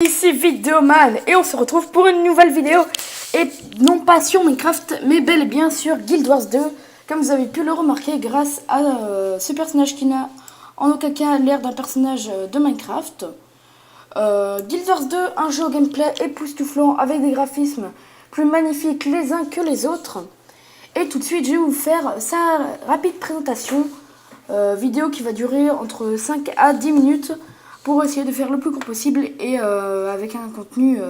Ici Vidéoman et on se retrouve pour une nouvelle vidéo et non pas sur Minecraft mais bel et bien sur Guild Wars 2 comme vous avez pu le remarquer grâce à ce personnage qui n'a en aucun cas l'air d'un personnage de Minecraft. Guild Wars 2, un jeu au gameplay époustouflant avec des graphismes plus magnifiques les uns que les autres. Et tout de suite je vais vous faire sa rapide présentation vidéo qui va durer entre 5 à 10 minutes pour essayer de faire le plus court possible et avec un contenu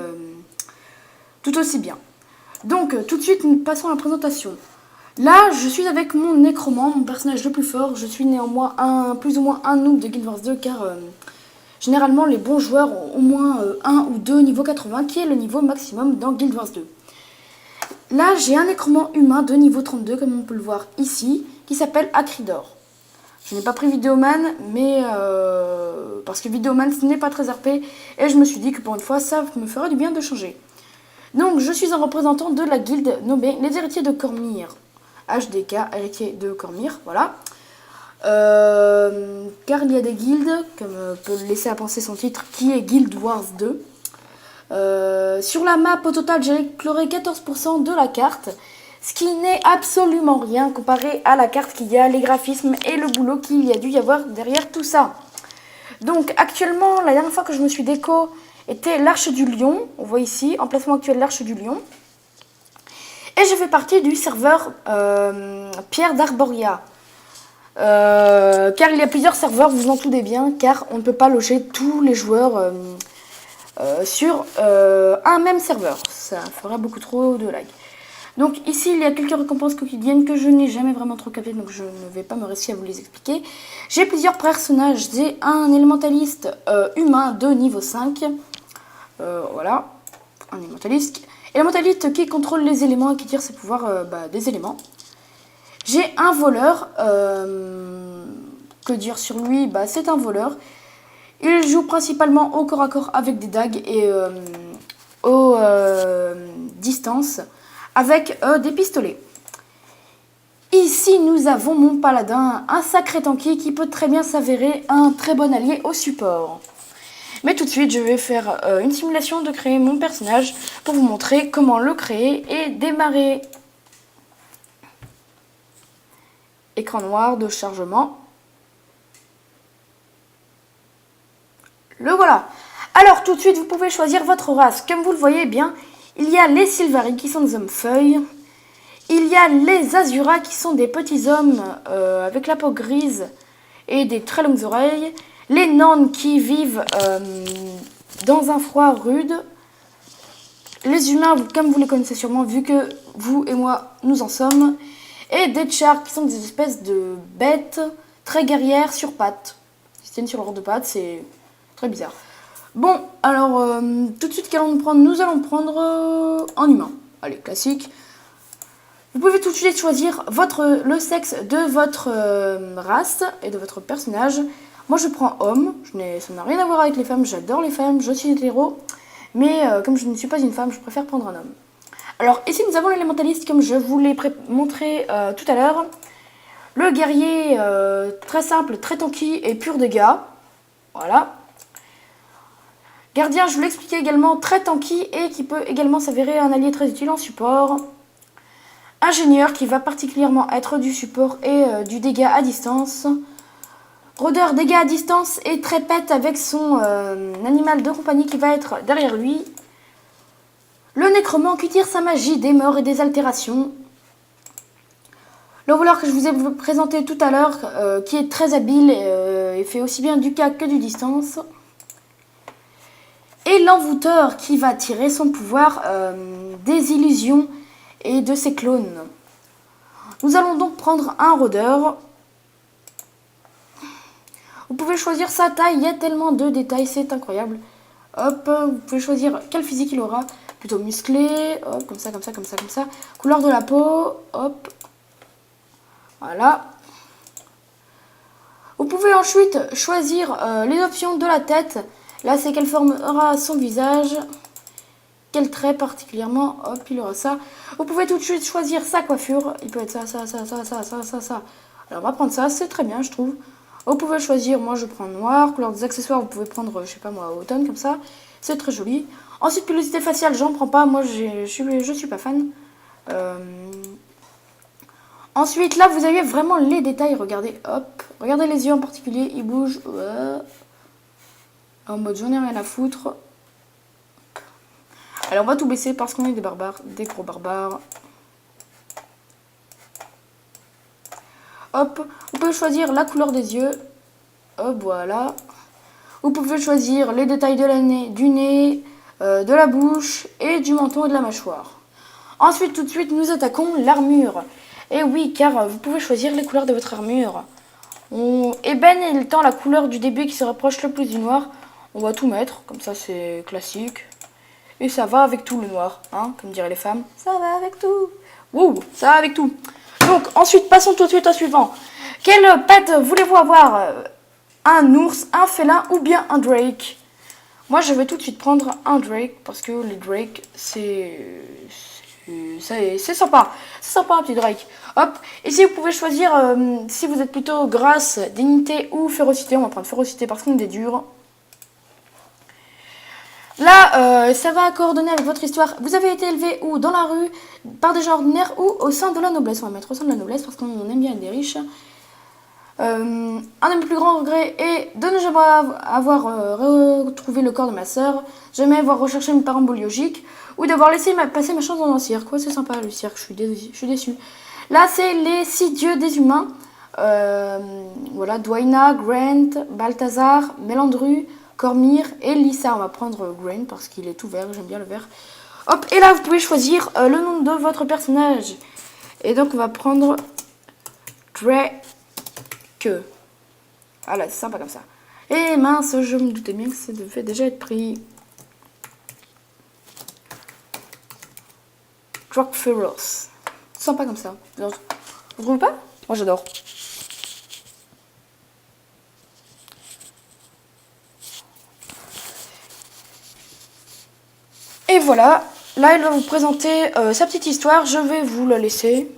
tout aussi bien. Donc tout de suite nous passons à la présentation. Là je suis avec mon nécromant, mon personnage le plus fort. Je suis néanmoins plus ou moins un noob de Guild Wars 2 car généralement les bons joueurs ont au moins 1 ou 2 niveau 80 qui est le niveau maximum dans Guild Wars 2. Là j'ai un nécromant humain de niveau 32 comme on peut le voir ici qui s'appelle Acridor. Je n'ai pas pris Vidéoman, mais parce que Vidéoman ce n'est pas très RP et je me suis dit que pour une fois ça me ferait du bien de changer. Donc je suis un représentant de la guilde nommée les héritiers de Cormyr. HDK, héritiers de Cormyr, voilà. Car il y a des guildes, comme peut le laisser à penser son titre, qui est Guild Wars 2. Sur la map au total j'ai éclairé 14% de la carte. Ce qui n'est absolument rien comparé à la carte qu'il y a, les graphismes et le boulot qu'il y a dû y avoir derrière tout ça. Donc actuellement, la dernière fois que je me suis déco était l'Arche du Lion. On voit ici, emplacement actuel l'Arche du Lion. Et je fais partie du serveur Pierre d'Arboria. Car il y a plusieurs serveurs, vous vous en doutez bien, car on ne peut pas loger tous les joueurs sur un même serveur. Ça ferait beaucoup trop de lag. Donc ici, il y a quelques récompenses quotidiennes que je n'ai jamais vraiment trop captées, donc je ne vais pas me risquer à vous les expliquer. J'ai plusieurs personnages. J'ai un élémentaliste humain de niveau 5. Voilà, un élémentaliste. Élémentaliste qui contrôle les éléments et qui tire ses pouvoirs des éléments. J'ai un voleur. Que dire sur lui? C'est un voleur. Il joue principalement au corps à corps avec des dagues et aux distances. Avec des pistolets. Ici, nous avons mon paladin, un sacré tanky qui peut très bien s'avérer un très bon allié au support. Mais tout de suite, je vais faire une simulation de créer mon personnage pour vous montrer comment le créer et démarrer. Écran noir de chargement. Le voilà. Alors, tout de suite, vous pouvez choisir votre race. Comme vous le voyez bien, il y a les Sylvari qui sont des hommes feuilles. Il y a les Azura qui sont des petits hommes avec la peau grise et des très longues oreilles. Les Norns qui vivent dans un froid rude. Les humains, comme vous les connaissez sûrement, vu que vous et moi, nous en sommes. Et des Chars qui sont des espèces de bêtes très guerrières sur pattes. Ils tiennent sur leurs deux pattes, c'est très bizarre. Bon, alors, tout de suite, qu'allons-nous prendre? Nous allons prendre en humain. Allez, classique. Vous pouvez tout de suite choisir le sexe de votre race et de votre personnage. Moi, je prends homme. Ça n'a rien à voir avec les femmes. J'adore les femmes. Je suis hétéro. Mais comme je ne suis pas une femme, je préfère prendre un homme. Alors, ici, nous avons l'élémentaliste, comme je vous l'ai montré tout à l'heure. Le guerrier très simple, très tanky et pur dégâts. Voilà. Gardien, je vous l'expliquais également, très tanky et qui peut également s'avérer un allié très utile en support. Ingénieur qui va particulièrement être du support et du dégât à distance. Rôdeur, dégâts à distance et très pète avec son animal de compagnie qui va être derrière lui. Le nécromant qui tire sa magie des morts et des altérations. Le voleur que je vous ai présenté tout à l'heure, qui est très habile et fait aussi bien du cas que du distance. Et l'envoûteur qui va tirer son pouvoir des illusions et de ses clones. Nous allons donc prendre un rôdeur. Vous pouvez choisir sa taille, il y a tellement de détails, c'est incroyable. Hop, vous pouvez choisir quel physique il aura. Plutôt musclé, hop, comme ça, comme ça, comme ça, comme ça. Couleur de la peau, hop. Voilà. Vous pouvez ensuite choisir les options de la tête. Là, c'est quelle forme aura son visage. Quel trait particulièrement. Hop, il aura ça. Vous pouvez tout de suite choisir sa coiffure. Il peut être ça, ça, ça, ça, ça, ça, ça, ça. Alors, on va prendre ça. C'est très bien, je trouve. Vous pouvez choisir. Moi, je prends noir. Couleur des accessoires, vous pouvez prendre, je sais pas moi, automne, comme ça. C'est très joli. Ensuite, pilosité faciale, j'en prends pas. Moi, je suis pas fan. Ensuite, là, vous avez vraiment les détails. Regardez, hop. Regardez les yeux en particulier. Ils bougent. En mode, j'en ai rien à foutre. Allez, on va tout baisser parce qu'on est des barbares. Des gros barbares. Hop. Vous pouvez choisir la couleur des yeux. Hop, voilà. Vous pouvez choisir les détails du nez, de la bouche et du menton et de la mâchoire. Ensuite, tout de suite, nous attaquons l'armure. Et oui, car vous pouvez choisir les couleurs de votre armure. Ébène étant la couleur du début qui se rapproche le plus du noir. On va tout mettre, comme ça c'est classique. Et ça va avec tout le noir, hein, comme diraient les femmes. Ça va avec tout. Wouh, ça va avec tout. Donc, ensuite, passons tout de suite au suivant. Quel pet voulez-vous avoir? Un ours, un félin ou bien un drake? Moi, je vais tout de suite prendre un drake parce que les drakes, c'est sympa. C'est sympa un petit drake. Hop. Ici, vous pouvez choisir si vous êtes plutôt grâce, dignité ou férocité. On va prendre férocité parce qu'on est dur. Là, ça va coordonner avec votre histoire. Vous avez été élevé ou dans la rue, par des gens ordinaires ou au sein de la noblesse. On va mettre au sein de la noblesse parce qu'on aime bien être des riches. Un de mes plus grands regrets est de ne jamais avoir retrouvé le corps de ma sœur, jamais avoir recherché mes parents biologiques, ou d'avoir laissé passer ma chance dans un cirque. Ouais, c'est sympa le cirque, je suis déçue. Là, c'est les 6 dieux des humains. Voilà, Dwayna, Grant, Balthazar, Mélandru, Cormir et Lisa. On va prendre Grant parce qu'il est tout vert, j'aime bien le vert. Hop, et là, vous pouvez choisir le nom de votre personnage. Et donc, on va prendre Drake. Voilà, c'est sympa comme ça. Et mince, je me doutais bien que ça devait déjà être pris. Drake Feroz. Sympa comme ça. Vous trouvez pas? Moi j'adore. Et voilà. Là, il va vous présenter sa petite histoire. Je vais vous la laisser.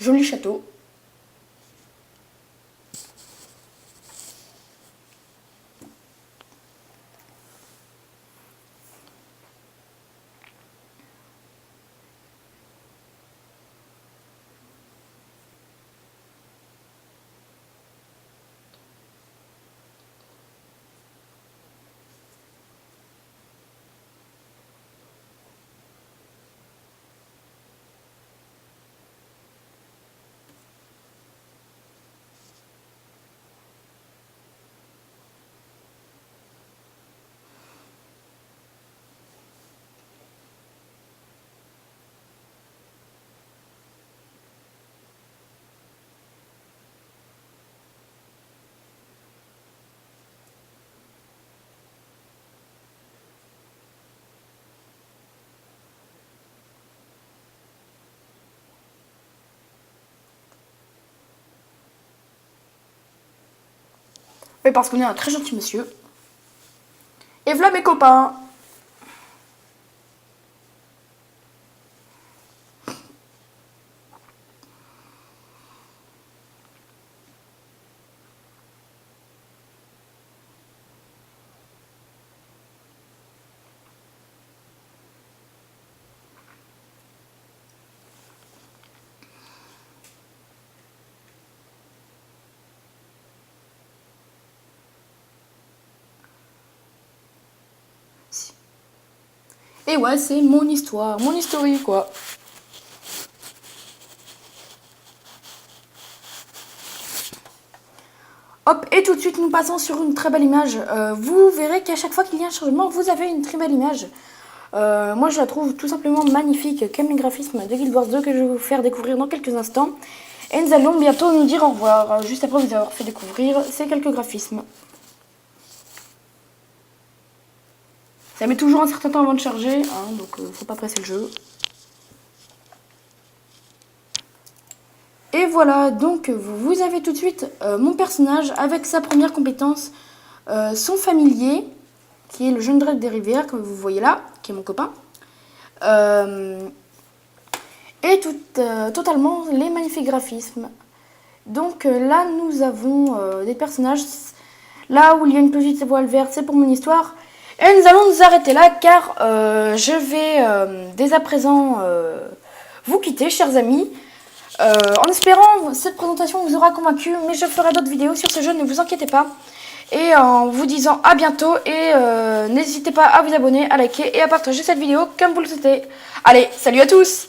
Joli château. Mais parce qu'on est un très gentil monsieur. Et voilà mes copains. Et ouais, c'est mon histoire, mon historique quoi. Hop, et tout de suite nous passons sur une très belle image. Vous verrez qu'à chaque fois qu'il y a un changement, vous avez une très belle image. Moi je la trouve tout simplement magnifique, comme les graphismes de Guild Wars 2 que je vais vous faire découvrir dans quelques instants. Et nous allons bientôt nous dire au revoir, juste après vous avoir fait découvrir ces quelques graphismes. Ça met toujours un certain temps avant de charger, hein, donc faut pas presser le jeu. Et voilà, donc vous avez tout de suite mon personnage avec sa première compétence, son familier, qui est le jeune Drake des rivières, comme vous voyez là, qui est mon copain. Et totalement les magnifiques graphismes. Donc là, nous avons des personnages. Là où il y a une petite voile verte, c'est pour mon histoire. Et nous allons nous arrêter là car je vais dès à présent vous quitter, chers amis. En espérant cette présentation vous aura convaincu, mais je ferai d'autres vidéos sur ce jeu, ne vous inquiétez pas. Et en vous disant à bientôt et n'hésitez pas à vous abonner, à liker et à partager cette vidéo comme vous le souhaitez. Allez, salut à tous!